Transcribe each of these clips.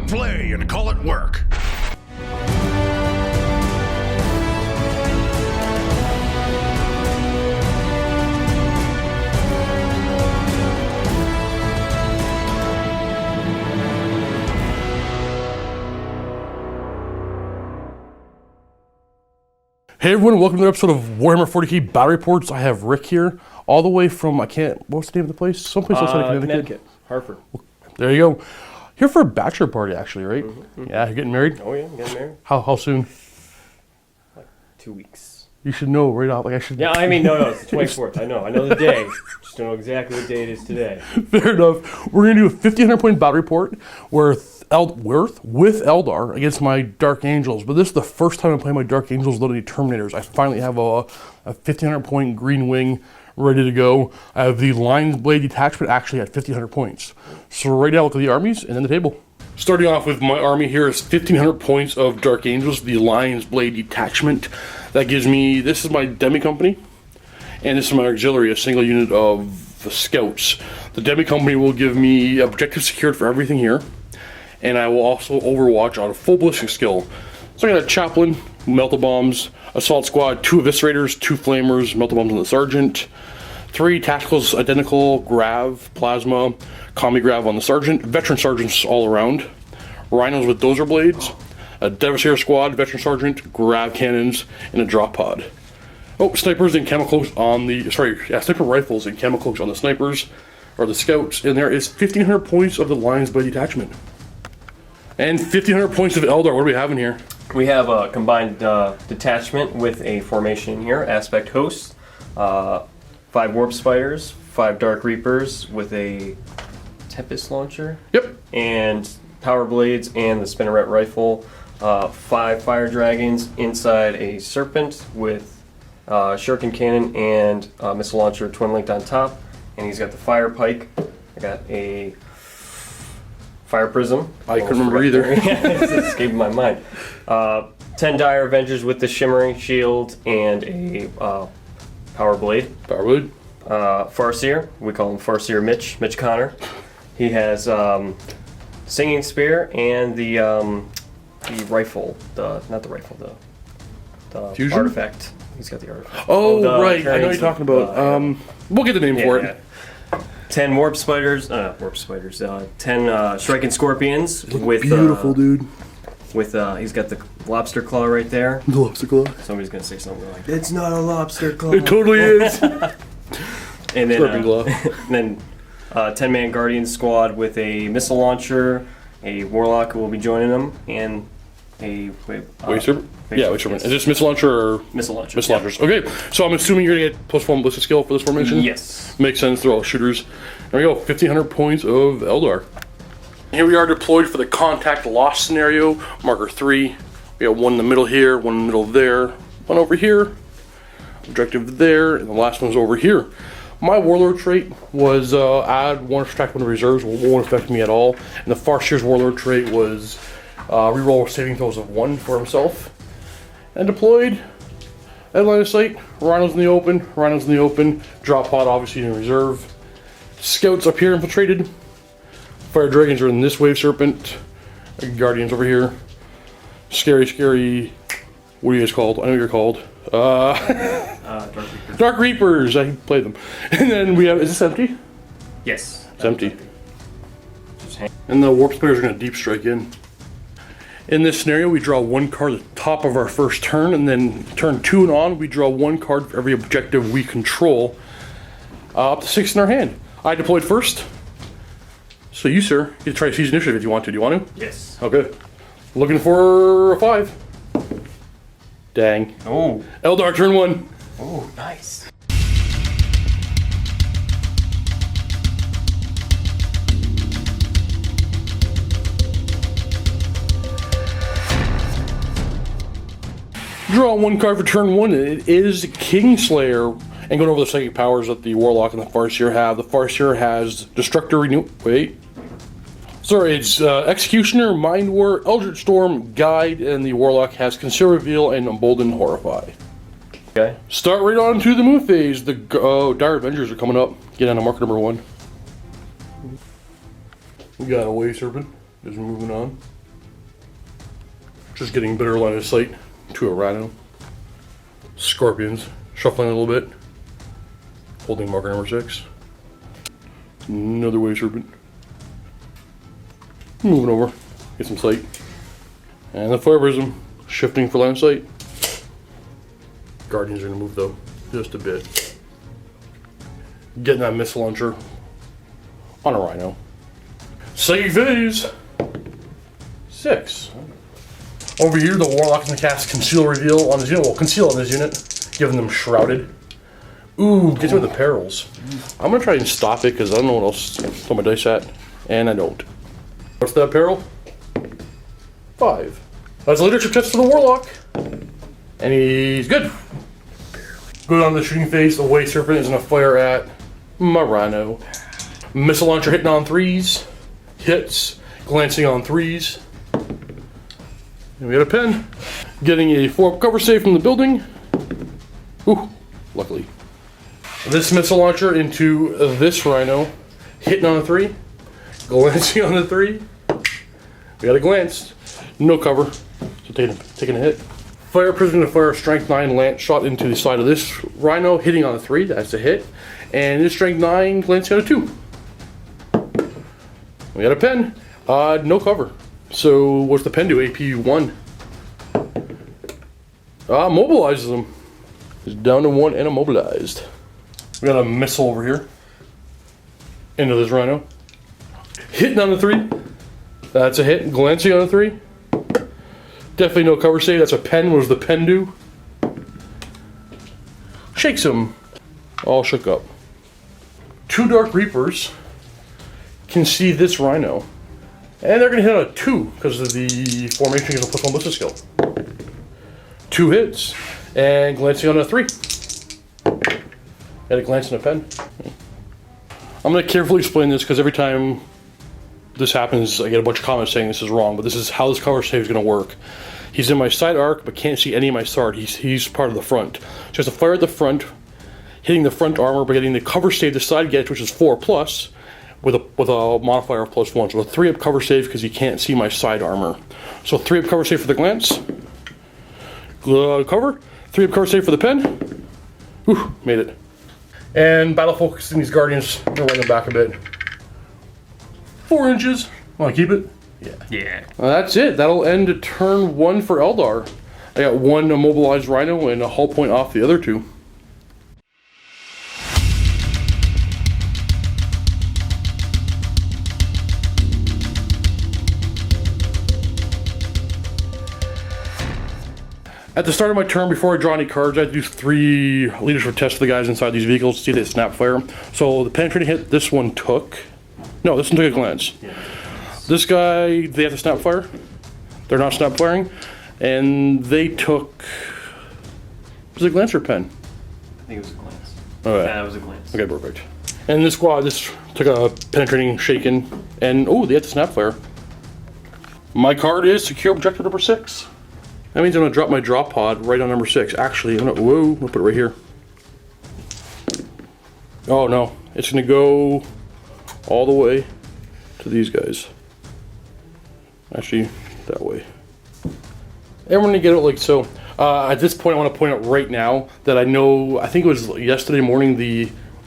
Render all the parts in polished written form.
it play and call it work. Hey everyone, welcome to another episode of Warhammer 40k Battle Reports. I have Rick here, all the way from, what's the name of the place? Someplace outside of Connecticut. Hartford. There you go. Here for a bachelor party actually, right? Mm-hmm. Yeah, you're getting married? Oh yeah, I'm getting married. How soon? Like 2 weeks. You should know right off, like I should... Yeah, I mean, no, it's the 24th. I know the day. Just don't know exactly what day it is today. Fair enough. We're going to do a 1,500 point battle report with Eldar against my Dark Angels. But this is the first time I'm playing my Dark Angels loaded Terminators. I finally have a 1,500 point green wing ready to go. I have the Lion's Blade detachment actually at 1,500 points. So right now look at the armies and then the table. Starting off with my army here is 1,500 points of Dark Angels, the Lion's Blade detachment. That gives me, this is my Demi Company, and this is my auxiliary, a single unit of the Scouts. The Demi Company will give me objective secured for everything here, and I will also overwatch on a full ballistic skill. So I got a Chaplain, Melta Bombs, Assault Squad, 2 Eviscerators, 2 Flamers, Melta Bombs on the Sergeant, 3 Tacticals Identical, Grav, Plasma, Combi Grav on the Sergeant, Veteran Sergeants all around, Rhinos with Dozer Blades, a Devastator Squad, Veteran Sergeant, Grav Cannons, and a Drop Pod. Oh, Snipers and Camo Cloaks on the, Sniper Rifles and Camo Cloaks on the Snipers, or the Scouts, and there is 1,500 points of the Lion's Blade detachment. And 1,500 points of Eldar. What do we have in here? We have a combined detachment with a formation here, Aspect Host, 5 Warp Spiders, 5 Dark Reapers with a Tempest Launcher. Yep. And Power Blades and the Spinneret Rifle, 5 Fire Dragons inside a Serpent with Shuriken Cannon and Missile Launcher twin linked on top. And he's got the Fire Pike. I got a Fire Prism. I couldn't remember either. It's escaping my mind. 10 Dire Avengers with the Shimmering Shield and a Power Blade. Power Blade. Farseer. We call him Farseer Mitch Connor. He has Singing Spear and the rifle. Not the rifle, the Fusion? Artifact. He's got the artifact. Oh, right. I know what you're talking about. We'll get the name for it. Yeah. 10 Warp Spiders. 10 Striking Scorpions with beautiful, dude. With he's got the lobster claw right there. The lobster claw. Somebody's gonna say something like, "It's not a lobster claw." It totally is. And then 10-man Guardian Squad with a missile launcher, a Warlock who will be joining them, and a Wait Serpent? Yeah, Wait Serpent. Is this missile launcher or missile launcher? Missile launchers. Okay, so I'm assuming you're gonna get +1 ballistic skill for this formation. Yes. Makes sense. They're all shooters. There we go. 1,500 points of Eldar. Here we are deployed for the contact loss scenario. Marker 3. We got one in the middle here, one in the middle there, one over here, objective there, and the last one's over here. My Warlord trait was add 1 subtract 1 to reserves, won't affect me at all. And the Farseer's Warlord trait was reroll saving throws of 1 for himself. And deployed at line of sight, Rhinos in the open, Drop Pod obviously in reserve. Scouts up here infiltrated. Fire Dragons are in this Wave Serpent. Guardians over here. Scary, what are you guys called? I know what you're called. Dark Reapers. I played them. And then we have, is this empty? Yes. It's empty. And the Warp Spiders are going to deep strike in. In this scenario, we draw 1 card at the top of our first turn, and then turn 2 and on, we draw 1 card for every objective we control, up to 6 in our hand. I deployed first. So you, sir, you can try to seize initiative if you want to. Do you want to? Yes. Okay. Looking for a 5. Dang. Oh. Eldar, turn 1. Oh, nice. Draw 1 card for turn 1. It is Kingslayer. And going over the psychic powers that the Warlock and the Farseer have. The Farseer has Destructor Renew. Wait. Sorry, it's Executioner, Mind War, Eldritch Storm, Guide, and the Warlock has Conceal, Reveal, and Embolden, Horrify. Okay. Start right on to the move phase. The Dire Avengers are coming up. Get on to marker number 1. We got a Wave Serpent. Just moving on. Just getting better line of sight to a rhino. Scorpions, shuffling a little bit. Holding marker number 6. Another way serpent. Moving over, get some sight. And the fire prism, shifting for line of sight. Guardians are gonna move though, just a bit. Getting that missile launcher on a rhino. Save phase 6. Over here, the warlock can cast conceal reveal on his unit. Well, conceal on his unit, giving them shrouded. Ooh, gets me with the perils. I'm gonna try and stop it because I don't know what else to throw my dice at, and I don't. What's that peril? 5. That's a leadership test for the warlock, and he's good. Good on the shooting phase. The Way Serpent is gonna fire at my rhino. Missile launcher hitting on 3s, hits, glancing on 3s. And we got a pen. Getting a 4-up cover save from the building. Ooh, luckily. This missile launcher into this rhino, hitting on a 3, glancing on a 3. We got a glance, no cover, so taking a hit. Fire prism to fire a strength 9 lance shot into the side of this rhino, hitting on a 3, that's a hit. And this strength 9 glancing on a 2. We got a pen, no cover. So what's the pen do? AP 1. Mobilizes them. It's down to 1 and immobilized. We got a missile over here. Into this rhino. Hitting on a 3. That's a hit. Glancing on a 3. Definitely no cover save. That's a pen. What does the pen do? Shakes him. All shook up. 2 Dark Reapers can see this rhino. And they're going to hit on a 2 because of the formation gives a +1 ballistic skill. 2 hits. And glancing on a 3. Got a glance in a pen. I'm going to carefully explain this because every time this happens, I get a bunch of comments saying this is wrong, but this is how this cover save is going to work. He's in my side arc, but can't see any of my sword. He's part of the front. So he has to fire at the front, hitting the front armor, but getting the cover save the side gets, which is 4+, with a modifier of +1. So a 3-up cover save because he can't see my side armor. So 3-up cover save for the glance. Cover. 3-up cover save for the pen. Whew, made it. And battle focusing these guardians, I'm gonna run them back a bit. 4 inches. Want to keep it? Yeah. Well, that's it. That'll end turn 1 for Eldar. I got 1 immobilized rhino and a hull point off the other 2. At the start of my turn, before I draw any cards, I have to do 3 leadership tests for the guys inside these vehicles to see if they snap fire. So the penetrating hit this one took. No, this one took a glance. Yeah. This guy, they have to snap fire. They're not snap firing. And they took. Was it a glance or a pen? I think it was a glance. Okay. Yeah, it was a glance. Okay, perfect. And this squad, this took a penetrating shaken. And oh, they have to snap fire. My card is secure objective number 6. That means I'm going to drop my drop pod right on number 6. Actually, I'm gonna put it right here. Oh no, it's going to go all the way to these guys. Actually, that way. And we're going to get it like so. At this point, I want to point out right now that I know, I think it was yesterday morning,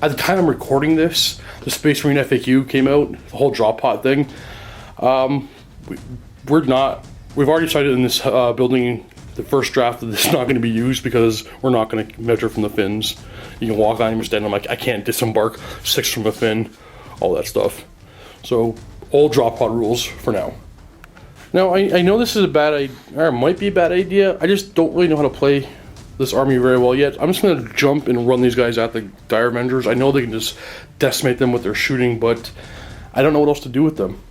at the time I'm recording this, the Space Marine FAQ came out, the whole drop pod thing. We've already decided in this building, the first draft, that this is not going to be used because we're not going to measure from the fins. You can walk on him and stand. I'm like, I can't disembark 6 from a fin, all that stuff. So, all drop pod rules for now. Now, I know this is a bad idea, or it might be a bad idea. I just don't really know how to play this army very well yet. I'm just going to jump and run these guys at the Dire Avengers. I know they can just decimate them with their shooting, but I don't know what else to do with them.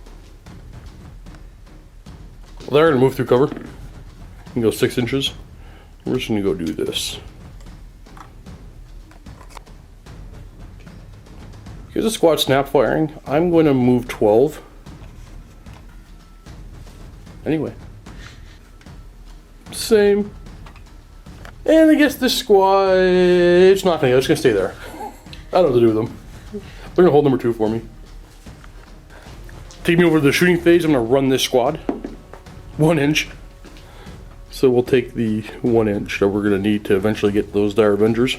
Well, they're going to move through cover. You can go 6 inches. We're just going to go do this. Here's a squad snap firing. I'm going to move 12. Anyway. Same. And I guess this squad, it's not going to, it's going to stay there. I don't know what to do with them. They're going to hold number 2 for me. Take me over to the shooting phase. I'm going to run this squad. 1 inch. So we'll take the 1 inch that we're going to need to eventually get those Dire Avengers.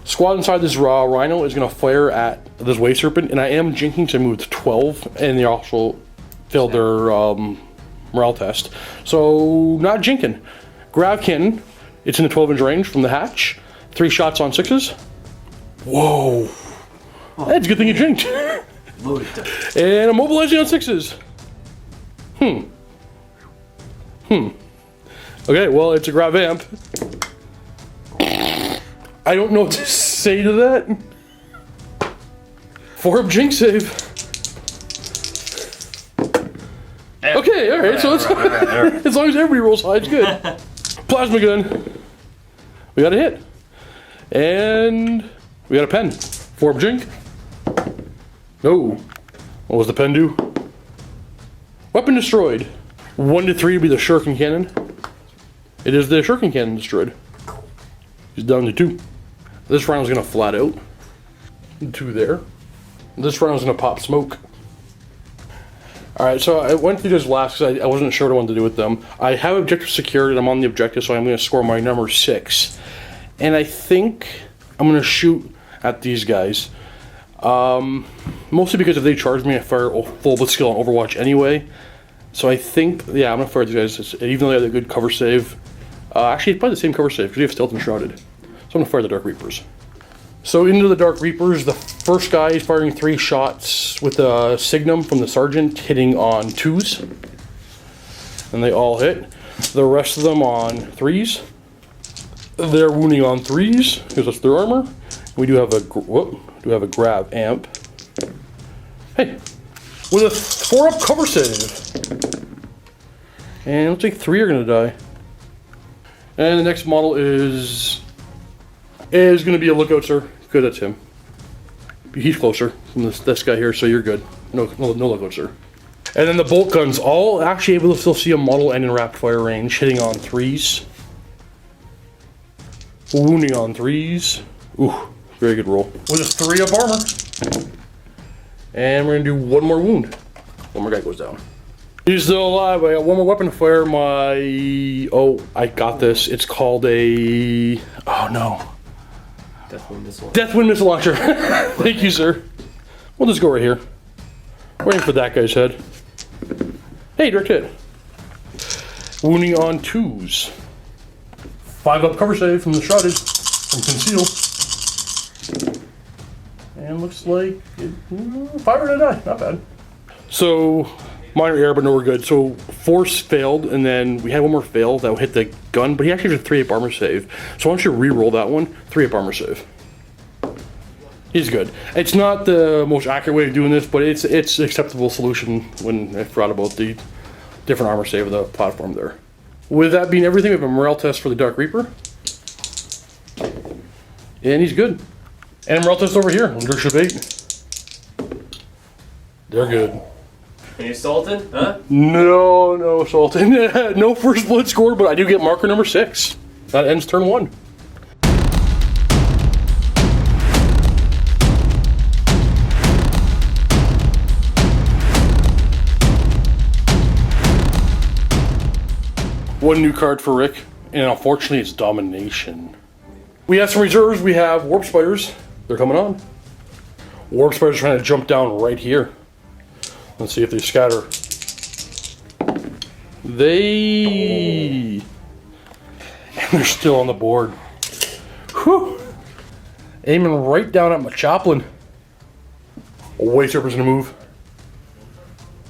Squad inside this raw rhino is going to fire at this Way Serpent, and I am jinking, so I moved 12, and they also failed their morale test. So, not jinking. Grab cannon. It's in the 12-inch range from the hatch. 3 shots on 6s. Whoa. That's a good thing you jinked. And I'm mobilizing on 6s. Okay, well, it's a grab amp. I don't know what to say to that. 4-up jink save. Okay, alright, so it's as long as everybody rolls high, it's good. Plasma gun. We got a hit. And we got a pen. 4-up jink. No. What was the pen do? Weapon destroyed. 1 to 3 would be the shuriken cannon. It is the shuriken cannon destroyed. He's down to 2. This round's gonna flat out. 2 there. This round's gonna pop smoke. Alright, so I went through this last because I wasn't sure what I wanted to do with them. I have objective secured and I'm on the objective, so I'm gonna score my number 6. And I think I'm gonna shoot at these guys. Mostly because if they charge me, I fire full blitzkill on Overwatch anyway. So I think, yeah, I'm gonna fire these guys, even though they have a good cover save. Actually, it's probably the same cover save because we have Stealth and Shrouded. So I'm gonna fire the Dark Reapers. So into the Dark Reapers, the first guy is firing 3 shots with a Signum from the Sergeant, hitting on 2s. And they all hit. The rest of them on 3s. They're wounding on 3s, because that's their armor. We do have a grab amp. Hey, with a 4-up cover save. And looks like 3 are gonna die. And the next model is gonna be a lookout, sir. Good, that's him. He's closer from this guy here, so you're good. No lookout, sir. And then the bolt guns, all actually able to still see a model and in rapid fire range, hitting on 3s. Wounding on 3s. Ooh, very good roll. With a 3-up armor. And we're gonna do 1 more wound. 1 more guy goes down. He's still alive. I got 1 more weapon to fire. Oh, I got this. It's called a... Oh no. Deathwind missile. Deathwind missile launcher. Thank you, sir. We'll just go right here. Waiting for that guy's head. Hey, direct hit. Wounding on 2s. 5-up cover save from the Shrouded. From Conceal. And looks like 5 are gonna die. Not bad. So, minor error, but no, we're good. So, Force failed, and then we had 1 more fail that hit the gun, but he actually did a 3-up armor save. So, why don't you re-roll that one? 3-up armor save. He's good. It's not the most accurate way of doing this, but it's an acceptable solution when I forgot about the different armor save of the platform there. With that being everything, we have a morale test for the Dark Reaper. And he's good. And morale test over here, Leadership 8. They're good. Any Sultan? Huh? No Sultan. No first blood score, but I do get marker number 6. That ends turn 1. One new card for Rick, and unfortunately it's Domination. We have some reserves. We have Warp Spiders. They're coming on. Warp Spiders are trying to jump down right here. Let's see if they scatter. And they're still on the board. Whew. Aiming right down at my Chaplain. Way Serpent's gonna move.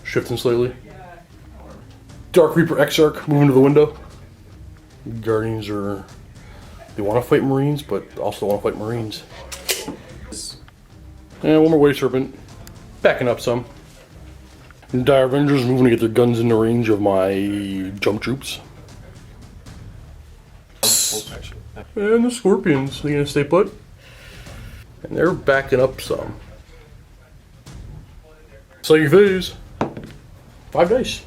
Shifting slightly. Dark Reaper Exarch moving to the window. Guardians are... They want to fight Marines, but also want to fight Marines. And 1 more Way Serpent. Backing up some. And Dire Avengers moving to get their guns into range of my jump troops. And the Scorpions, they're going to stay put. And they're backing up some. Psychic Phase. 5 dice.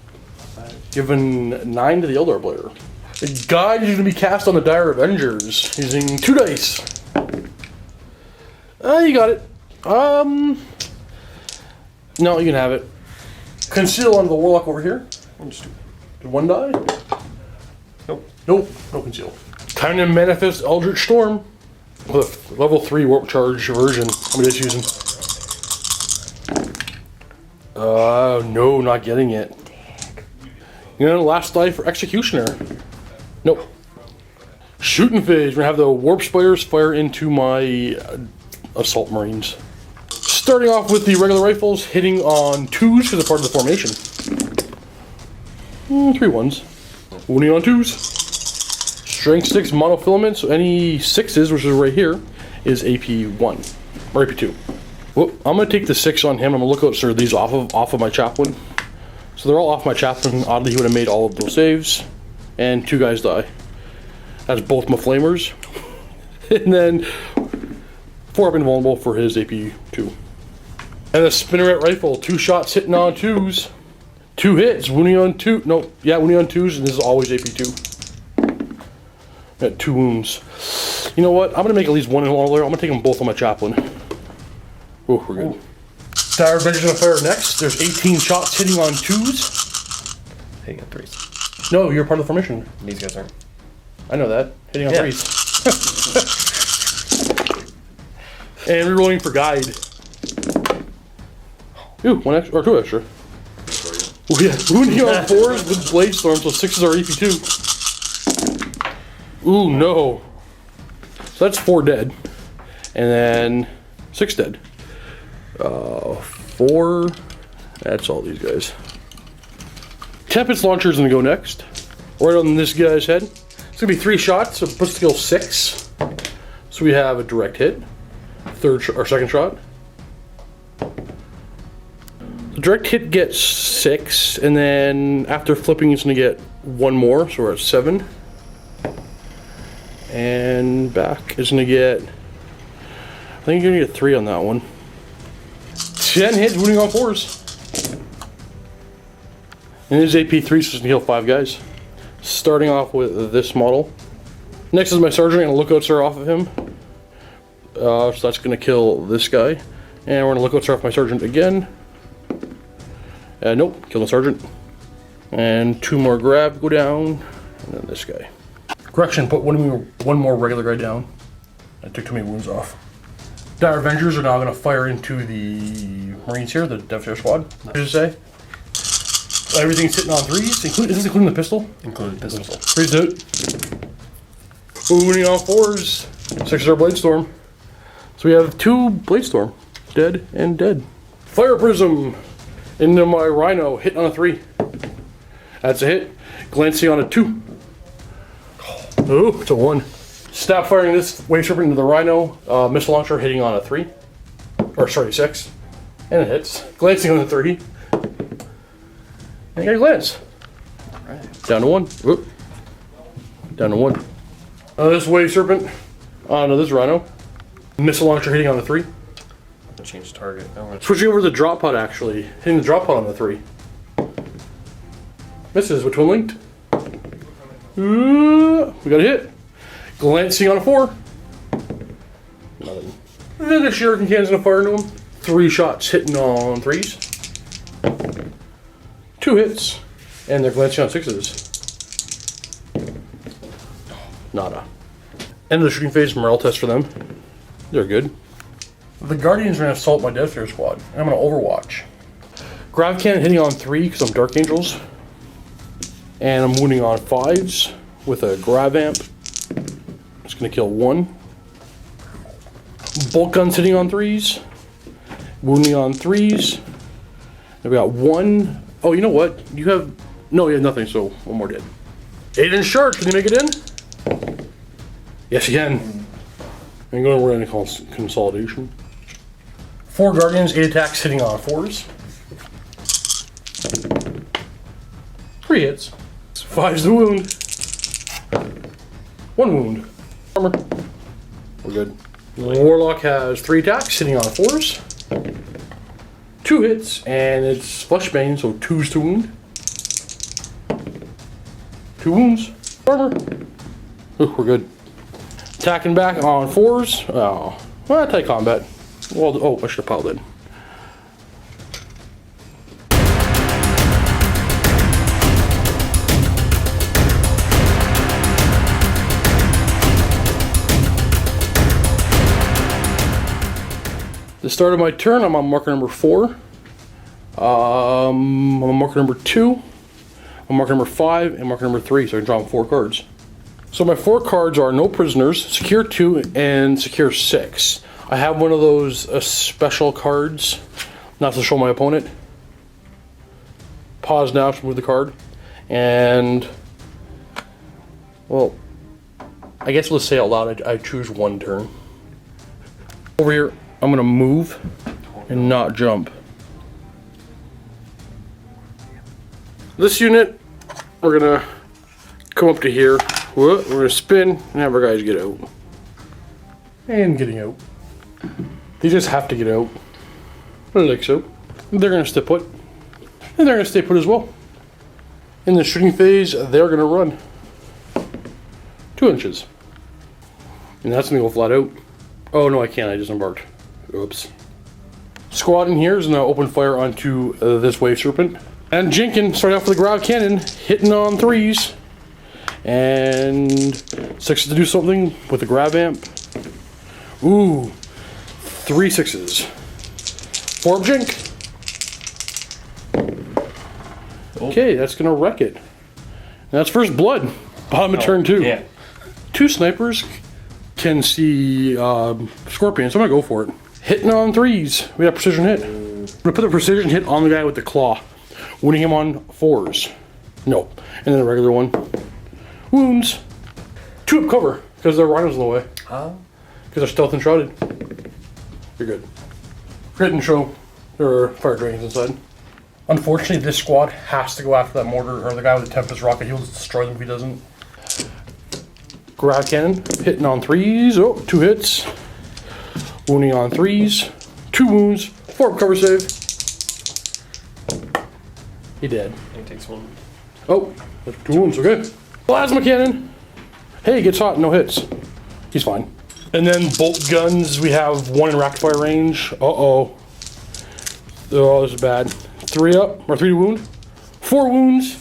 Giving 9 to the Eldar player. The guide is going to be cast on the Dire Avengers using 2 dice. You got it. No, you can have it. Conceal on the Warlock over here. Did one die? Nope. Nope, no conceal. Time to manifest Eldritch Storm with a level 3 warp charge version. How many guys using? No, not getting it. You know, last die for Executioner. Nope. Shooting phase. We're gonna have the warp spiders fire into my assault marines. Starting off with the regular rifles, hitting on 2s because they're part of the formation. 3 1s. Wounding on 2s. Strength 6 monofilament, so any 6s, which is right here, is AP 1 or AP 2. Whoop, I'm gonna take the 6 on him. I'm gonna look out so these off of my chaplain. So they're all off my chaplain. Oddly, he would have made all of those saves, and 2 guys die. That's both my flamers, and then 4 up invulnerable for his AP 2. And the spinneret rifle, 2 shots hitting on 2s, 2 hits, wounding on 2. No, yeah, wounding on 2s, and this is always AP 2. Got 2 wounds. You know what? I'm gonna make at least 1 invulnerable. I'm gonna take them both on my chaplain. Oh, we're good. Dire Avenger's gonna fire next. There's 18 shots hitting on 2s. Hitting on 3s. No, you're part of the formation. These guys aren't. I know that. Hitting on 3s. And rerolling for guide. Ooh, 1 extra, or 2 extra. Oh yeah, wounding on 4s with Blade Storm, so 6s are EP 2. Ooh, no. So that's 4 dead. And then 6 dead. 4. That's all these guys. Tempest Launcher's gonna go next. Right on this guy's head. It's gonna be 3 shots, so puts skill 6. So we have a direct hit. Second shot. The direct hit gets 6, and then after flipping, it's gonna get 1 more, so we're at 7. And back is gonna get, I think you're gonna get 3 on that one. 10 hits, wounding on 4s. And his AP 3, so it's gonna heal 5 guys. Starting off with this model. Next is my sergeant, and lookouts are off of him. So that's gonna kill this guy. And we're gonna lookouts are off my sergeant again. Nope, kill the sergeant. And 2 more grab go down, and then this guy. Correction, put one more regular guy down. I took too many wounds off. Dire Avengers are now going to fire into the Marines here, the Devastator Squad. What did I say? Everything's hitting on 3s. Is this including the pistol? Including the pistol. 3's dead. Wounding on 4s. 6 are Blade Storm. So we have 2 Blade Storm. Dead and dead. Fire Prism into my Rhino, hitting on a 3. That's a hit. Glancing on a 2. Oh, it's a 1. Stop firing this Wave Serpent into the Rhino. Missile Launcher hitting on a 3. Or sorry, 6. And it hits. Glancing on the 3. And you got a glance. Right. Down to 1. Whoop. Down to 1. This Wave Serpent onto this Rhino. Missile Launcher hitting on the 3. Change target. Switching over to the drop pod actually. Hitting the drop pod on the 3. Misses with twin linked. We got a hit. Glancing on a 4. Nothing. Then the Shuriken Cannon's gonna fire into him. 3 shots hitting on 3s. 2 hits. And they're glancing on 6s. Nada. End of the shooting phase, morale test for them. They're good. The Guardians are gonna assault my Devastator Squad. And I'm gonna Overwatch. Grav Cannon hitting on 3 because I'm Dark Angels. And I'm wounding on 5s with a Grav Amp. It's gonna kill 1. Bolt Guns hitting on 3s. Wounding on 3s. And we got 1. Oh, you know what? You have... No, you have nothing, so 1 more dead. 8-inch Shark, can you make it in? Yes, you can. I'm going to run a consolidation. 4 Guardians, 8 attacks hitting on 4s. 3 hits. 5's the wound. 1 wound. Armor. We're good. Warlock has 3 attacks hitting on 4s. 2 hits, and it's Fleshbane, so 2's to wound. 2 wounds. Armor. Ooh, we're good. Attacking back on 4s. Oh, well, anti-combat. Well, oh, I should have piled in. The start of my turn, I'm on marker number 4. I'm on marker number 2. I'm marker number 5 and marker number 3, so I can draw 4 cards. So my 4 cards are No Prisoners, Secure 2, and Secure 6. I have one of those special cards, not to show my opponent. Pause now to move the card. And, well, I guess let's say out loud, I choose 1 turn. Over here, I'm going to move and not jump. This unit, we're going to come up to here. We're going to spin and have our guys get out. And getting out. They just have to get out. Like so. They're going to stay put. And they're going to stay put as well. In the shooting phase, they're going to run 2 inches. And that's going to go flat out. Oh no, I can't. I just embarked. Oops. Squad in here is going to open fire onto this Wave Serpent. And Jenkins started off with a ground cannon, hitting on 3s. And 6s to do something with the grab amp. Ooh, 3 6s. 4 Jink. Okay, that's going to wreck it. And that's first blood. Bottom of turn 2. Yeah. 2 snipers can see scorpions, so I'm going to go for it. Hitting on 3s. We got precision hit. I'm going to put the precision hit on the guy with the claw. Winning him on 4s. No. And then a regular one. Wounds. 2 up cover, because their rhinos in the way. Because they're stealth and shrouded. You're good. Crit and show. There are fire dragons inside. Unfortunately, this squad has to go after that mortar, or the guy with the Tempest rocket. He'll just destroy them if he doesn't. Grab cannon. Hitting on 3s. Oh, 2 hits. Wounding on 3s. 2 wounds. 4 up cover save. He dead. He takes 1. Oh, 2 wounds, okay. Plasma cannon. Hey, gets hot, no hits. He's fine. And then bolt guns, we have 1 in rapid fire range. Uh-oh. Oh, this is bad. 3 up, or 3 to wound. 4 wounds.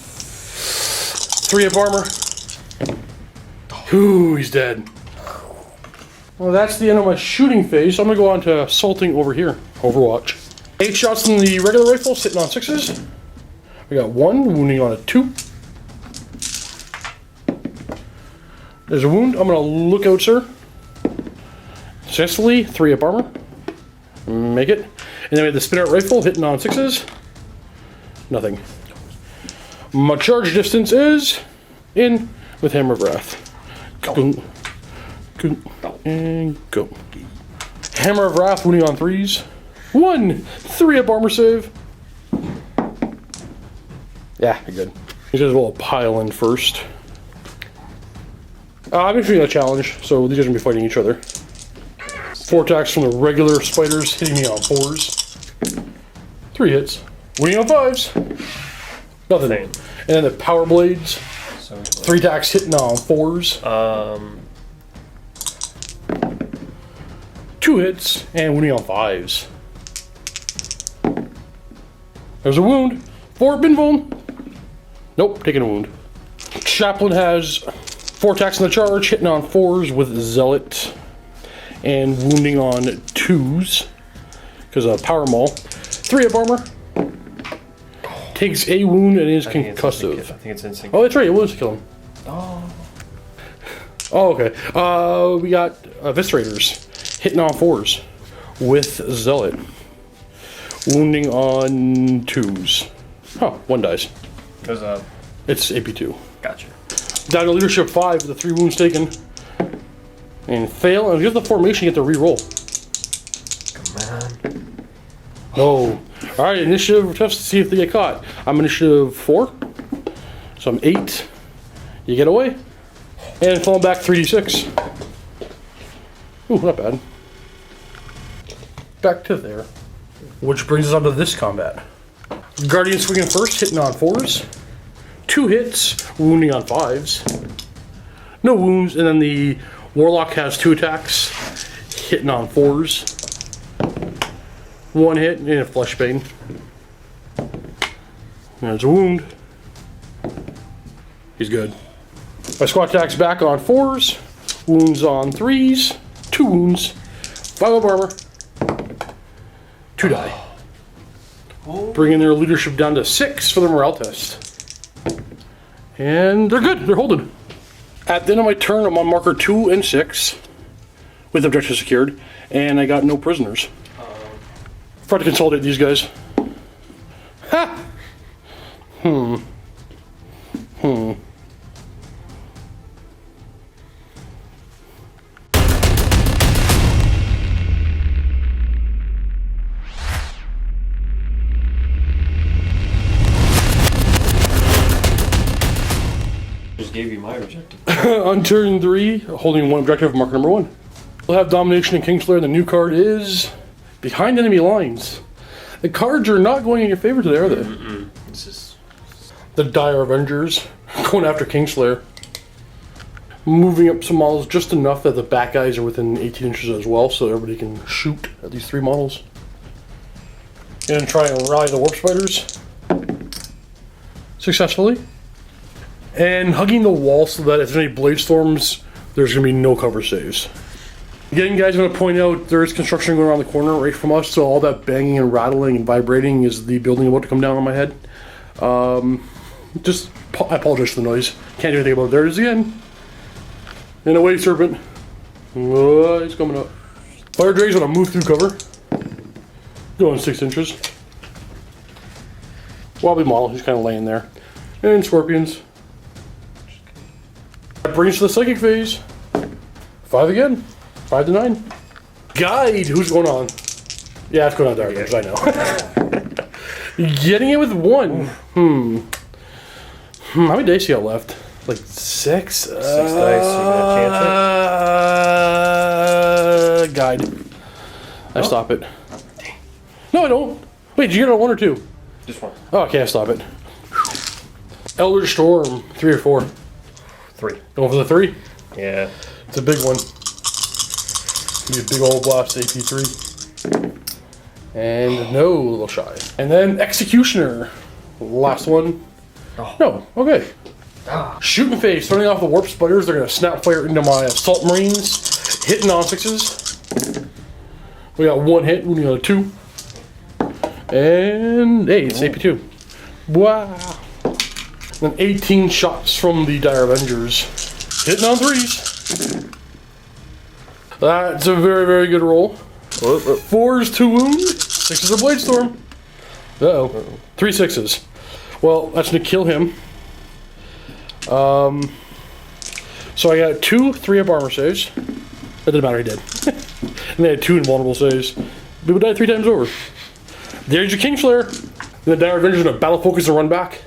3 up armor. Ooh, he's dead. Well, that's the end of my shooting phase, so I'm gonna go on to assaulting over here. Overwatch. 8 shots in the regular rifle, sitting on 6s. We got 1, wounding on a 2. There's a wound. I'm going to look out, sir. Successfully, 3 up armor. Make it. And then we have the spin-out rifle, hitting on 6s. Nothing. My charge distance is in with Hammer of Wrath. Go. Go. And go. Hammer of Wrath, wounding on 3s. 1, 3 up armor save. Yeah, you're good. These guys will pile in first. I'm actually a challenge, so these guys are going to be fighting each other. 4 attacks from the regular spiders, hitting me on 4s. 3 hits. Winning on 5s. Nothing. And then the power blades. 3 attacks hitting on 4s. 2 hits and winning on 5s. There's a wound. 4 Binvuln. Nope, taking a wound. Chaplain has 4 attacks in the charge, hitting on 4s with Zealot, and wounding on 2s, because of Power Maul. 3 up armor. Takes a wound and is concussive. I think it's instinct. Oh, that's right, it was to kill him. Oh, okay. We got Eviscerators, hitting on 4s with Zealot. Wounding on 2s. Oh, 1 dies. Because It's AP2. Gotcha. Down to leadership 5, the 3 wounds taken. And fail, and if you have the formation, you get to re-roll. Come on. No. Alright, initiative tests to see if they get caught. I'm initiative 4. So I'm 8. You get away. And falling back 3d6. Ooh, not bad. Back to there. Which brings us on to this combat. Guardian swinging first, hitting on 4s. 2 hits, wounding on 5s. No wounds, and then the Warlock has 2 attacks, hitting on 4s. 1 hit and a flesh bane. There's a wound. He's good. My squad attacks back on 4s, wounds on 3s, 2 wounds, 5 up armor. 2 die. Bringing their leadership down to 6 for the morale test. And they're good, they're holding. At the end of my turn, I'm on marker 2 and 6 with objectives secured, and I got no prisoners. Try to consolidate these guys. Ha! Just gave you my objective. On turn 3, holding 1 objective, marker number 1. We'll have Domination and Kingslayer. The new card is Behind Enemy Lines. The cards are not going in your favor today, are they? This is The Dire Avengers going after Kingslayer. Moving up some models just enough that the back guys are within 18 inches as well, so everybody can shoot at these 3 models. And try and rally the Warp Spiders successfully. And hugging the wall so that if there's any Blade Storms, there's going to be no cover saves. Again, guys, I'm going to point out there is construction going around the corner right from us, so all that banging and rattling and vibrating is the building about to come down on my head. I apologize for the noise. Can't do anything about it. There it is again. And away, Serpent. Oh, he's coming up. Fire Drake's going to move through cover. Going 6 inches. Wobbly model, he's kind of laying there. And Scorpions. That brings us to the Psychic phase. 5 again. 5 to 9. Guide, who's going on? Yeah, it's going on Dark Avengers, I know. Getting it with 1. How many dice you got left? Like 6? 6 dice. You gonna chance Guide. I stop it. No, I don't. Wait, did you get it on 1 or 2? Just 1. Oh, okay, I stop it. Elder Storm, 3 or 4? 3. Going for the 3? Yeah. It's a big one. Be a big old blast AP3. And no, a little shy. And then Executioner. Last one. Oh. No, okay. Shooting phase, starting off the Warp Spiders. They're going to snap fire into my Assault Marines. Hitting on 6s. We got 1 hit, wounding on a 2. And hey, it's AP2. Wow. And then 18 shots from the Dire Avengers. Hitting on 3s. That's a very, very good roll. 4s to wound. 6 is a Blade Storm. Uh-oh. 3 6s. Well, that's going to kill him. So I got 2 3-up armor saves. That didn't matter, he did. And they had 2 invulnerable saves. People died 3 times over. There's your Kingslayer. And the Dire Avengers going to battle focus and run back.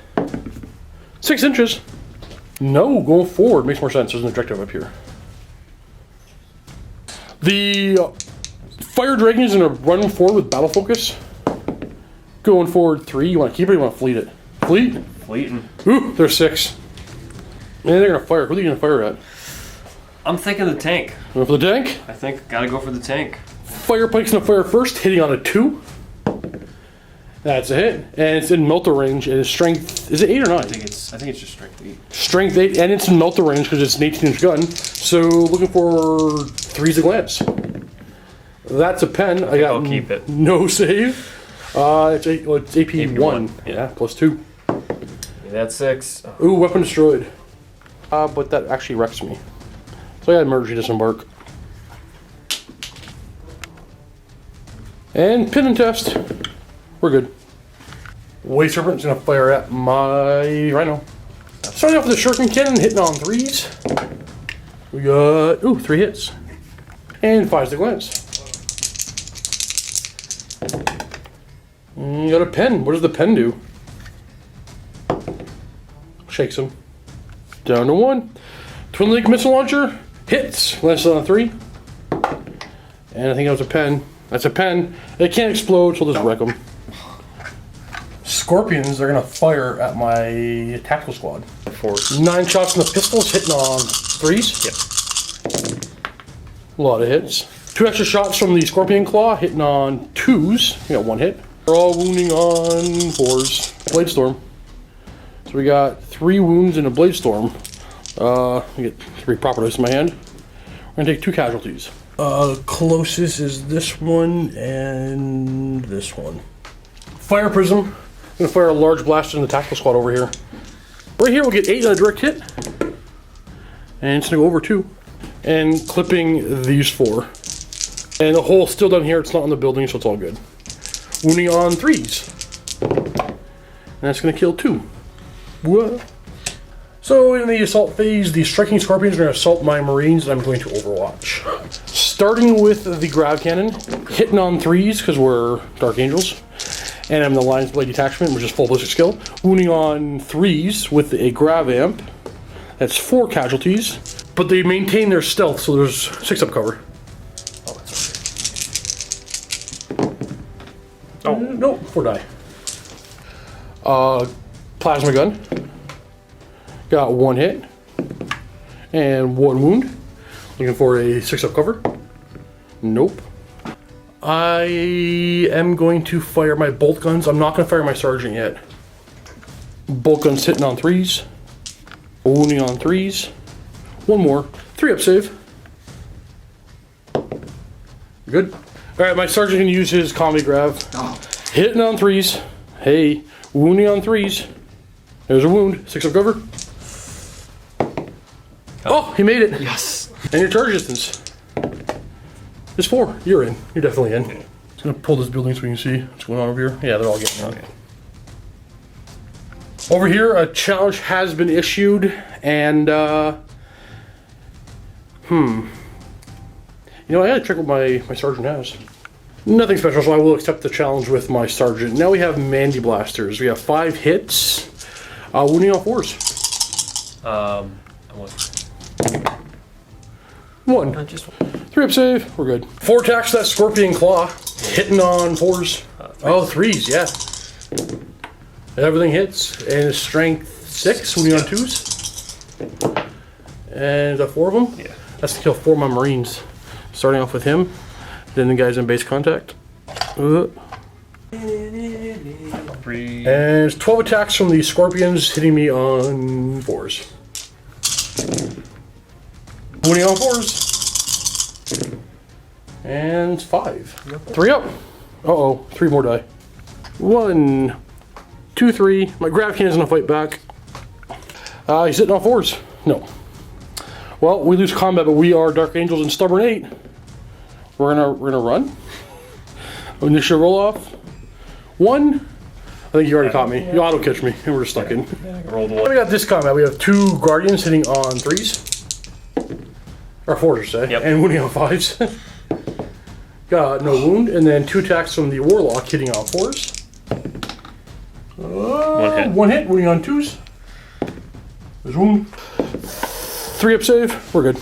6 inches. No, going forward makes more sense. There's an objective up here. The Fire Dragon is going to run forward with battle focus. Going forward 3. You want to keep it or you want to fleet it? Fleet? Fleeting. Ooh, there's 6. And they're going to fire. Who are they going to fire at? I'm thinking the tank. Going for the tank? I think gotta go for the tank. Fire Pike's going to fire first, hitting on a 2. That's a hit. And it's in melter range. And its strength, is it 8 or 9? I think it's just strength 8. Strength 8, and it's in melter range because it's an 18-inch gun. So looking for 3s a glance. That's a pen. I got I'll keep it. No save. It's AP 1. Yeah, plus 2. That's 6. Oh. Ooh, weapon destroyed. But that actually wrecks me. So I got emergency disembark. And pin and test. We're good. Way Serpent's gonna fire at my Rhino. Starting off with the Shuriken Cannon, hitting on 3s. We got, 3 hits. And 5's the glance. You got a pen. What does the pen do? Shakes him. Down to 1. Twin Link Missile Launcher. Hits. Lances on a 3. And I think that was a pen. That's a pen. It can't explode, so I'll just wreck them. Scorpions are going to fire at my tactical squad. 4. 9 shots in the pistols, hitting on 3s. Yep. A lot of hits. 2 extra shots from the Scorpion Claw, hitting on 2s. We got 1 hit. They're all wounding on 4s. Blade Storm. So we got 3 wounds in a Blade Storm. We get 3 proper dice in my hand. We're going to take 2 casualties. Closest is this one and this one. Fire prism. I'm gonna fire a large blaster in the tactical squad over here. Right here we'll get 8 on a direct hit. And it's gonna go over 2. And clipping these 4. And the hole's still down here, it's not on the building, so it's all good. Wounding on 3s. And that's gonna kill 2. Whoa. So in the assault phase, the striking scorpions are going to assault my marines, and I'm going to overwatch. Starting with the grav cannon, hitting on 3s because we're Dark Angels, and I'm the Lion's Blade detachment, which is full ballistic skill. Wounding on 3s with a grav amp. That's 4 casualties, but they maintain their stealth, so there's 6 up cover. Oh, that's right. Oh no, 4 die. Plasma gun. Got 1 hit and 1 wound. Looking for a 6 up cover. Nope. I am going to fire my bolt guns. I'm not going to fire my sergeant yet. Bolt guns hitting on 3s. Wounding on 3s. 1 more. 3 up save. Good. Alright, my sergeant can use his combi grav. Oh. Hitting on 3s. Hey. Wounding on 3s. There's a wound. 6 up cover. Oh, he made it. Yes. And your charge distance is 4. You're in. You're definitely in. Just gonna pull this building so we can see what's going on over here. Yeah, they're all getting in. Okay. Over here, a challenge has been issued, and you know, I gotta check what my sergeant has. Nothing special, so I will accept the challenge with my sergeant. Now we have Mandy Blasters. We have 5 hits, wounding on 4s. I want 1. not just 3 up save, we're good. 4 attacks to that Scorpion Claw, hitting on 4s. 3s, yeah. Everything hits, and it's strength 6, wounding on 2s. And 4 of them? Yeah. That's to kill 4 of my Marines. Starting off with him, then the guys in base contact. And 3. it's 12 attacks from the Scorpions, hitting me on 4s. Wounding on 4s. And 5. 3 up. Uh-oh, 3 more die. 1, 2, 3. My grav cannon's gonna fight back. He's hitting on 4s. No. Well, we lose combat, but we are Dark Angels and Stubborn 8. We're gonna run. Initial roll off. 1. I think you already caught me. You auto catch me, and we're just stuck in. Yeah, I rolled We 1. got this combat. We have 2 Guardians hitting on 3s. Or 4s, I say. Yep. And wounding on 5s. Got no wound. And then 2 attacks from the Warlock hitting on 4s. 1 hit. 1 hit, wounding on 2s. There's wound. 3 up save. We're good.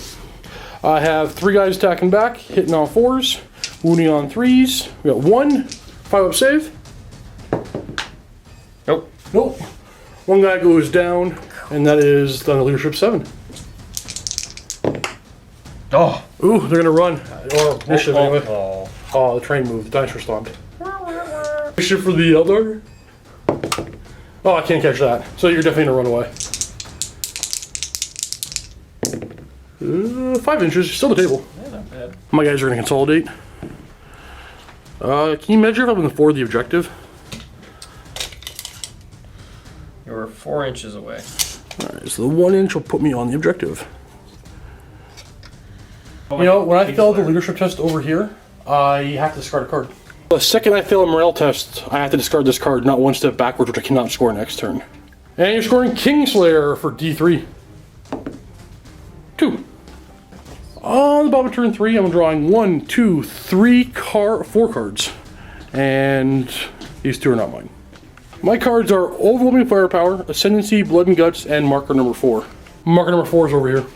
I have 3 guys attacking back, hitting on 4s, wounding on 3s. We got 1. 5 up save. Nope. Nope. 1 guy goes down, and that is on the leadership 7. Oh. Ooh, they're gonna run. Or initiative anyway. Oh. Oh, the train moved. The dinosaur stomped. Initiative for the Eldar. Oh, I can't catch that. So you're definitely gonna run away. 5 inches, still the table. Yeah, not bad. My guys are gonna consolidate. Can you measure if I'm for the objective? You're 4 inches away. Alright, so the 1 inch will put me on the objective. Oh, You know, when I failed the flare. leadership test over here, I have to discard a card. The second I fail a morale test, I have to discard this card, not 1 step backwards, which I cannot score next turn. And you're scoring Kingslayer for D3. 2. On the bottom of turn 3, I'm drawing 1, 2, 3, 4 cards. And these 2 are not mine. My cards are Overwhelming Firepower, Ascendancy, Blood and Guts, and Marker number 4. Marker number 4 is over here. I'm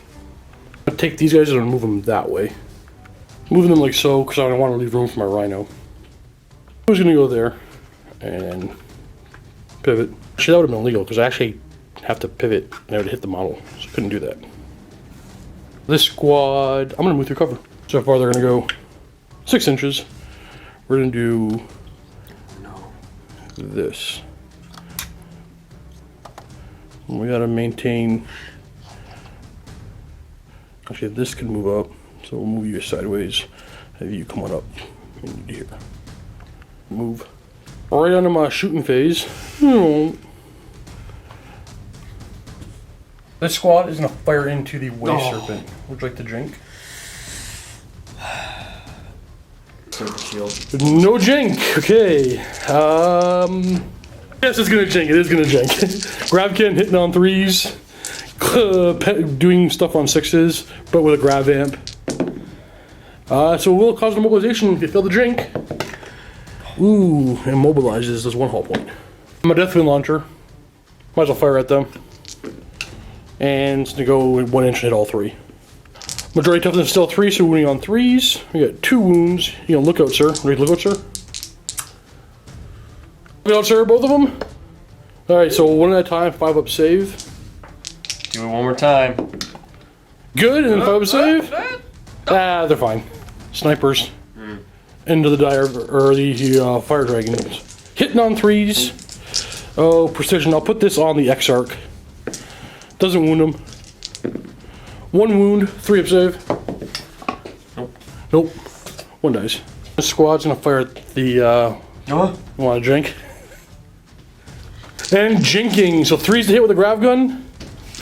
gonna take these guys and move them that way. Moving them like so, because I don't want to leave room for my Rhino. I was gonna go there and pivot. Actually, that would have been illegal because I actually have to pivot and I would hit the model, so I couldn't do that. This squad, I'm gonna move through cover. So far, they're gonna go 6 inches. We're gonna do this. We gotta maintain. Actually, this can move up So we'll move you sideways. Have you come on up into here. Move. Right onto my shooting phase. This squad is going to fire into the Way Serpent. Would you like to drink? Serpent shield. No jink. Okay. Yes, it's going to jink. It is going to jink. Grab can hitting on 3s. Doing stuff on 6s, but with a grab amp. So it will cause a mobilization if you fail the drink. Ooh, immobilizes. There's 1 hull point. I'm a Deathwind launcher. Might as well fire at them. And it's going to go 1 inch and hit all 3. Majority toughness is still 3, so wounding on 3s. We got 2 wounds. You can look out, sir. Ready to look out, sir? Look out, sir, both of them. Alright, so 1 at a time, 5 up save. Do it one more time. Good, and then 5 up save. They're fine. Snipers. Into the dire, or the fire dragons. Hitting on 3s. Oh, precision. I'll put this on the X-Arc. Doesn't wound him. 1 wound, 3 up save. Nope. 1 dies. This squad's gonna fire at the, want a drink? And jinking. So 3s to hit with a grav gun,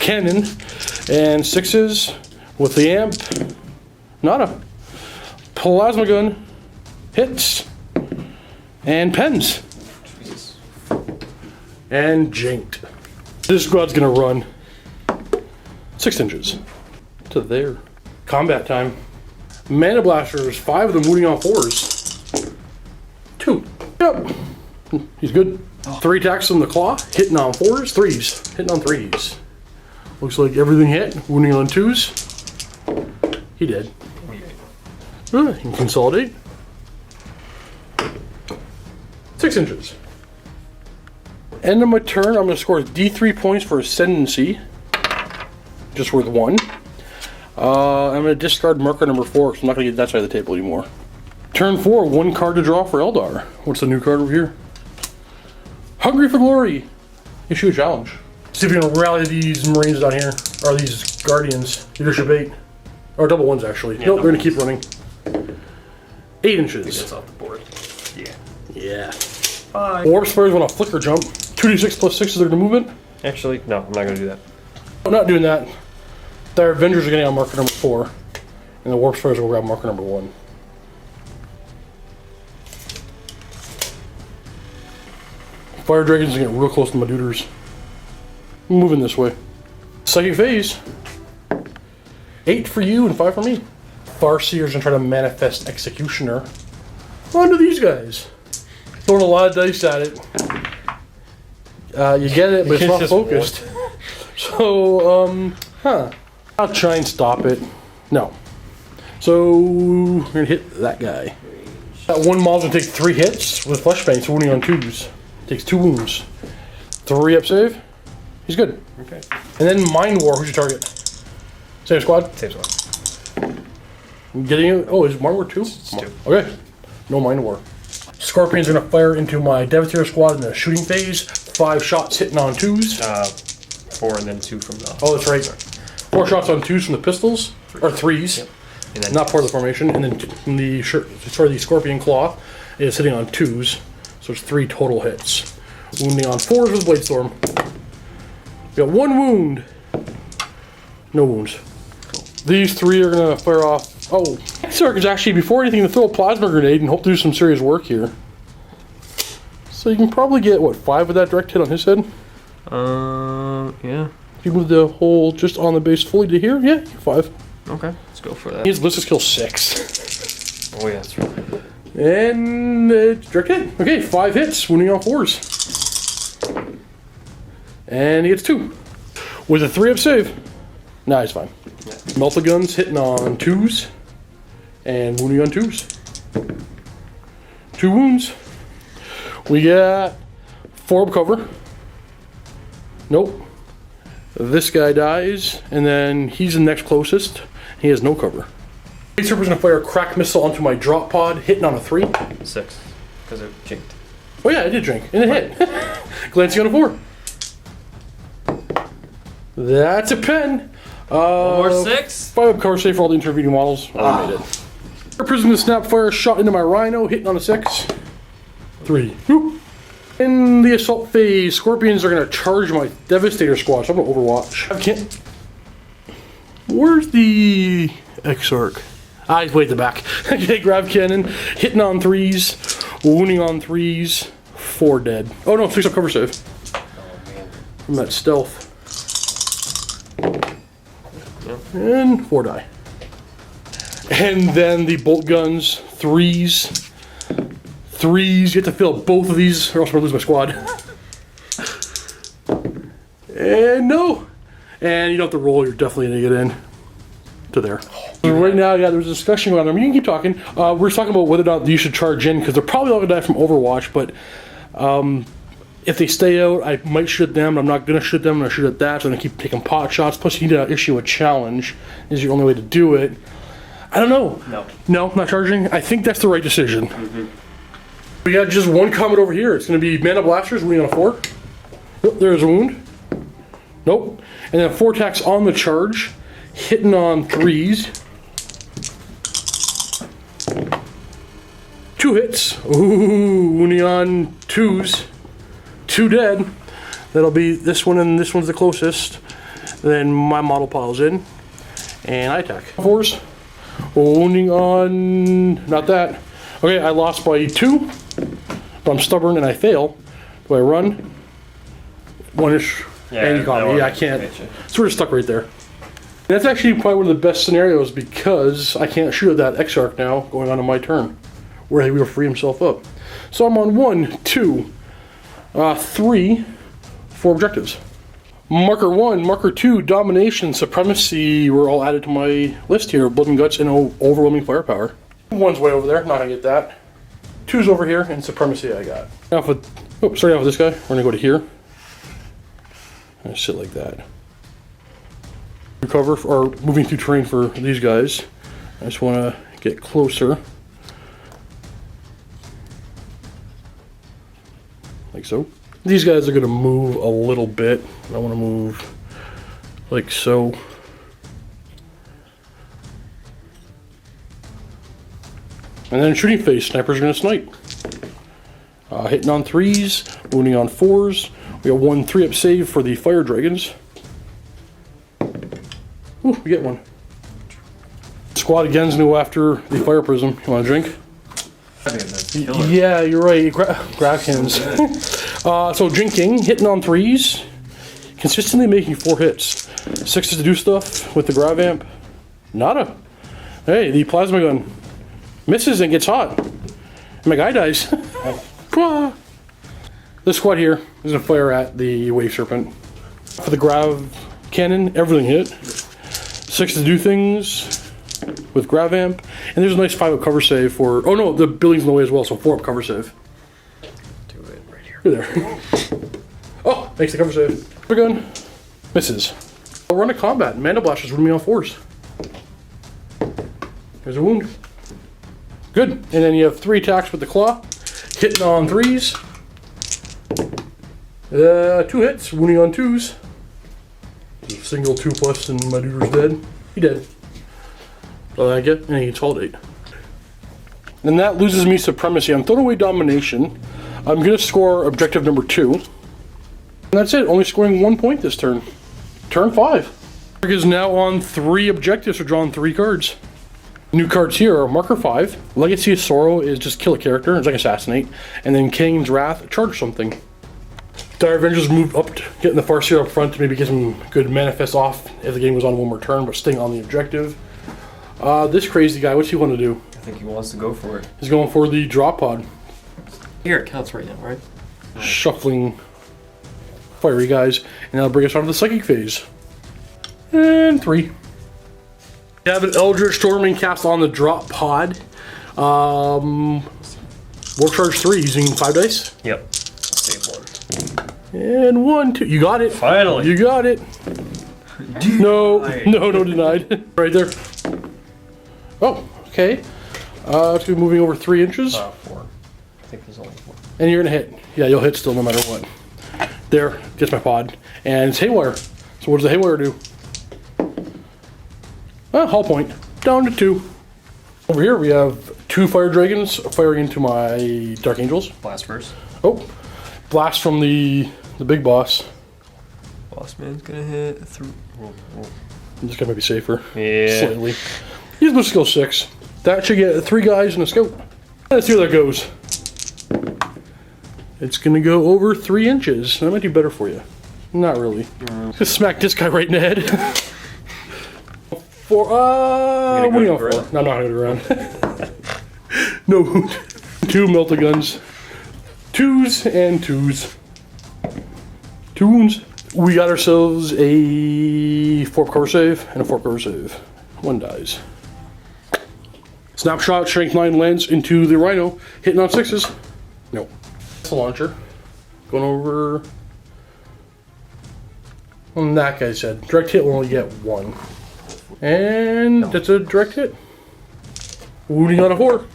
cannon, and 6s with the amp. Nada. Plasma gun. Hits. And pens. Jesus. And jinked. This squad's gonna run 6 inches to there. Combat time. Mana blasters, 5 of them wounding on 4s. 2. Yep. He's good. 3 attacks from the claw, hitting on 4s, 3s. Hitting on 3s. Looks like everything hit, wounding on 2s. He did. You can consolidate. 6 inches. End of my turn, I'm going to score D3 points for Ascendancy. Just worth 1. I'm going to discard marker number 4 because I'm not going to get that side of the table anymore. Turn 4, 1 card to draw for Eldar. What's the new card over here? Hungry for Glory. Issue a challenge. See if you can rally these Marines down here, or these Guardians. Leadership 8. Or double 1s actually. Yeah, nope, they're going to keep running. 8 inches. That's off the board. Yeah. Yeah. 5. Warp Spurs want a flicker jump. 2d6 plus 6 is their movement. Actually, no, I'm not going to do that. I'm not doing that. Their Avengers are getting on marker number 4. And the Warp Spurs will grab marker number 1. Fire Dragons are getting real close to my duders. I'm moving this way. Psychic Phase. 8 for you and 5 for me. Farseer's gonna try to manifest Executioner. On to these guys. Throwing a lot of dice at it. You get it, but it's not focused. So, I'll try and stop it. No. So, we're gonna hit that guy. That 1 mod's gonna take 3 hits with Fleshbang, so wounding on 2s. Takes 2 wounds. 3 up save. He's good. Okay. And then Mind War, who's your target? Same squad? Same squad. I'm getting it. Oh, is Mind War 2? It's 2. Okay. No Mind War. Scorpions are gonna fire into my Devastator squad in the shooting phase. 5 shots hitting on 2s. 4 and then 2 from the... Oh, that's right. 4 shots on 2s from the pistols. Or 3s. Yep. And then Not part of the formation. And then the Scorpion Claw is hitting on 2s. So it's 3 total hits. Wounding on 4s with Blade Storm. We got 1 wound. No wounds. These 3 are gonna fire off. Oh, X-Arc is actually, before anything, to throw a plasma grenade and hope to do some serious work here. So you can probably get, what, 5 with that direct hit on his head? Yeah. If you move the hole just on the base fully to here, yeah, 5. Okay, let's go for that. His ballistic skill 6. Oh, yeah, that's right. And direct hit. Okay, 5 hits, wounding on 4s. And he gets 2. With a 3 up save. Nah, he's fine. Yeah. Melta guns hitting on 2s. And wounding on 2s. 2 wounds. We got 4 up cover. Nope. This guy dies, and then he's the next closest. He has no cover. Blade Serpent's gonna fire a crack missile onto my drop pod, hitting on a 3. 6, because it jinked. Oh yeah, I did drink, and it hit. Glancing on a 4. That's a pen. One more 6. 5 up cover save for all the intervening models. I made it. Prism to Snapfire shot into my Rhino, hitting on a 6. 3. Whew. In the assault phase, Scorpions are going to charge my Devastator squad, so I'm going to Overwatch. I can't. Where's the Exarch? He's way at the back. Okay, grab cannon, hitting on 3s, wounding on 3s, 4 dead. Oh no, 6 up cover save. From that stealth. And 4 die. And then the bolt guns, 3s. 3s, you have to fill both of these or else I'm going to lose my squad. And no. And you don't have to roll, you're definitely going to get in to there. So right now, yeah, there's a discussion going on. You can keep talking. We're talking about whether or not you should charge in because they're probably all going to die from Overwatch, but if they stay out, I might shoot them. I'm not going to shoot them. I'm going to shoot at that. So I'm going to keep taking pot shots. Plus, you need to issue a challenge. Is your only way to do it. I don't know. No, not charging. I think that's the right decision. We got just one comment over here. It's going to be Mana Blasters wounding on a 4. Oh, there's a wound. Nope. And then 4 attacks on the charge, hitting on 3s. 2 hits. Ooh, wounding on 2s. 2 dead. That'll be this one, and this one's the closest. Then my model piles in, and I attack. 4s. Wounding on... not that. Okay, I lost by 2, but I'm stubborn and I fail. Do I run? 1-ish. Yeah, and you got me. Yeah, I can't. Sort of stuck right there. That's actually probably one of the best scenarios because I can't shoot at that Exarch now going on to my turn, where he will free himself up. So I'm on 1, 2, 3, 4 objectives. Marker 1, Marker 2, Domination, Supremacy were all added to my list here. Blood and Guts and Overwhelming Firepower. 1's way over there, not gonna get that. 2's over here, and Supremacy I got. Starting off with this guy, we're gonna go to here. And sit like that. Recover, or moving through terrain for these guys. I just wanna get closer. Like so. These guys are going to move a little bit. I want to move like so. And then shooting phase, snipers are going to snipe. Hitting on 3s, wounding on 4s. We got 1 3-up save for the fire dragons. Ooh, we get one. Squad again's going to go after the fire prism. You want a drink? Yeah, you're right. Grab hands. So drinking, hitting on 3s, consistently making 4 hits. 6s to do stuff with the grav amp. Nada. Hey, the plasma gun misses and gets hot. And my guy dies. This squad here is gonna fire at the wave serpent. For the grav cannon, everything hit. 6 to do things with grav amp, and there's a nice 5-up cover save for. Oh no, the building's in the way as well, so 4-up cover save. Do it right here. You're there. Oh, makes the cover save. Gun misses. We're on a combat. Mana Blasters wounding me on 4s. There's a wound. Good. And then you have 3 attacks with the claw, hitting on 3s. 2 hits, wounding on 2s. Single 2+, and my duder's dead. He dead. So I get, and he consolidate. And that loses me Supremacy. I'm throwing away Domination. I'm going to score objective number 2. And that's it, only scoring 1 point this turn. Turn 5. Rick is now on 3 objectives, so drawing 3 cards. New cards here are Marker 5. Legacy of Sorrow is just kill a character, it's like Assassinate. And then King's Wrath, charge something. Dire Avengers moved up, getting the Farseer up front to maybe get some good manifest off if the game goes on 1 more turn, but staying on the objective. This crazy guy, what's he want to do? I think he wants to go for it. He's going for the drop pod. Here, it counts right now, right? Shuffling fiery guys, and that'll bring us on to the psychic phase. And 3. We have an Eldritch Storming cast on the drop pod. Warp Charge 3 using 5 dice. Yep. Save 1. And 1, 2. You got it. Finally. You got it. No, denied. Right there. Oh, okay. It's gonna be moving over 3 inches. 4. I think there's only 4. And you're gonna hit. Yeah, you'll hit still no matter what. There, gets my pod. And it's Haywire. So what does the Haywire do? Hull point. Down to 2. Over here we have 2 fire dragons firing into my Dark Angels. Blast first. Oh, blast from the big boss. Boss man's gonna hit through. I'm just gonna be safer. Yeah. Slightly. Use my skill 6. That should get 3 guys in a scope. Let's see where that goes. It's gonna go over 3 inches. That might do better for you. Not really. Just smack this guy right in the head. 4. What do you know for? No, I'm not gonna go around. No wound. 2 melta guns. 2s and 2s. 2 wounds. We got ourselves a 4 cover save and a 4 cover save. 1 dies. Snapshot, strength 9 lands into the rhino, hitting on 6s. No. That's the launcher. Going over on that guy's head. Direct hit will only get 1. And that's a direct hit. Wounding on a 4.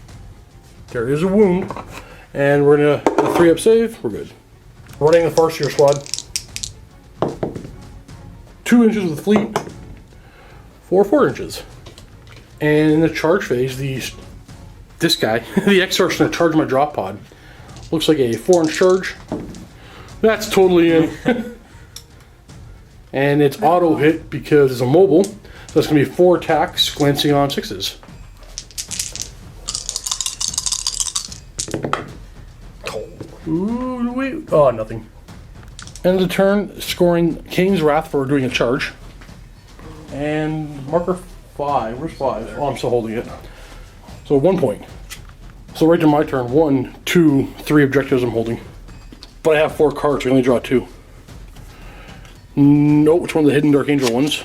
There is a wound. And we're gonna a 3-up save. We're good. Running the Farseer squad. 2 inches with fleet. 4 inches. And in the charge phase, this guy, the Exarch's gonna charge my drop pod. Looks like a 4-inch charge. That's totally in. And it's auto hit because it's a mobile. So it's gonna be 4 attacks glancing on 6s. Ooh, wait. Oh, nothing. End of the turn, scoring Kane's Wrath for doing a charge. And marker 5. Where's 5? Oh, I'm still holding it. So 1 point. So right to my turn. 1, 2, 3 objectives I'm holding. But I have 4 cards, so I only draw 2. Nope, it's one of the hidden Dark Angel ones.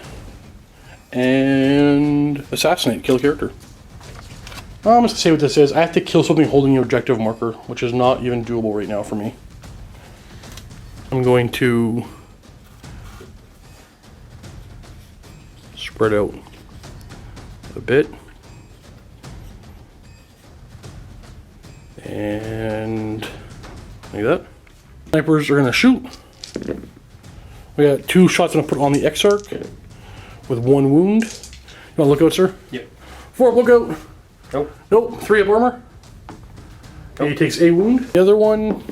And assassinate, kill a character. I'm just gonna say what this is. I have to kill something holding an objective marker, which is not even doable right now for me. I'm going to spread out a bit. And like that. Snipers are gonna shoot. We got 2 shots I'm gonna put on the Exarch with 1 wound. You wanna look out, sir? Yep. 4 up lookout. Nope. Nope. 3 up armor. Nope. He takes a wound. The other one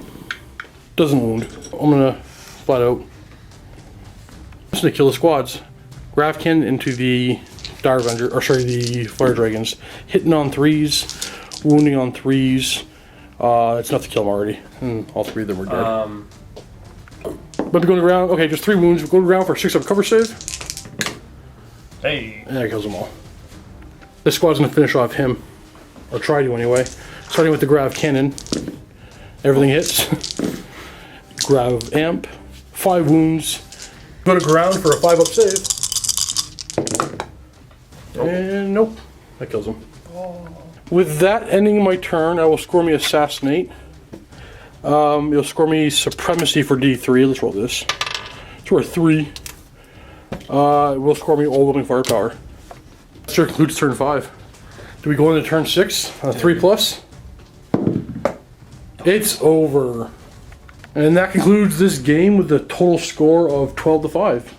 doesn't wound. I'm gonna flat out. I'm just gonna kill the squads. Gravkin into the Dire Avenger, or sorry, the Fire Dragons. Hitting on 3s, wounding on 3s. It's enough to kill them already. And all 3 of them are dead. But we go to the ground. Okay, just 3 wounds. We go to the ground for a 6-up cover save. Hey. And that kills them all. This squad's gonna finish off him. Or try to anyway. Starting with the Grav Cannon. Everything hits. Grav Amp. 5 wounds. Go to ground for a 5-up save. Nope. And nope. That kills him. Oh. With that ending my turn, I will score me Assassinate. You'll score me Supremacy for D3. Let's roll this. It's worth 3. It will score me Overwhelming Firepower. That sure concludes turn 5. Do we go into turn 6? 3 plus? It's over. And that concludes this game with a total score of 12-5.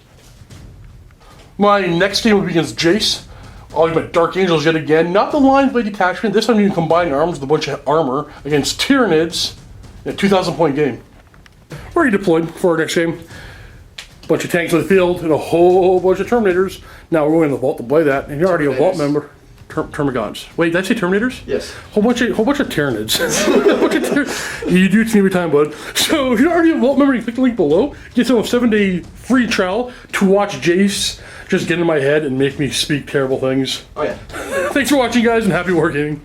My next game will be against Jace. I'll use my Dark Angels yet again. Not the Lion Blade Detachment. This time you can combine arms with a bunch of armor against Tyranids in a 2,000-point game. We're deployed for our next game. Bunch of tanks on the field and a whole bunch of Terminators. Now we're going to the vault to play that, and you're already a vault member. Termagants. Wait, did I say Terminators? Yes. Whole bunch of Tyranids. You do it to me every time, bud. So if you're already a vault member, you click the link below. Get some 7-day free trial to watch Jace just get in my head and make me speak terrible things. Oh yeah. Thanks for watching, guys, and happy wargaming.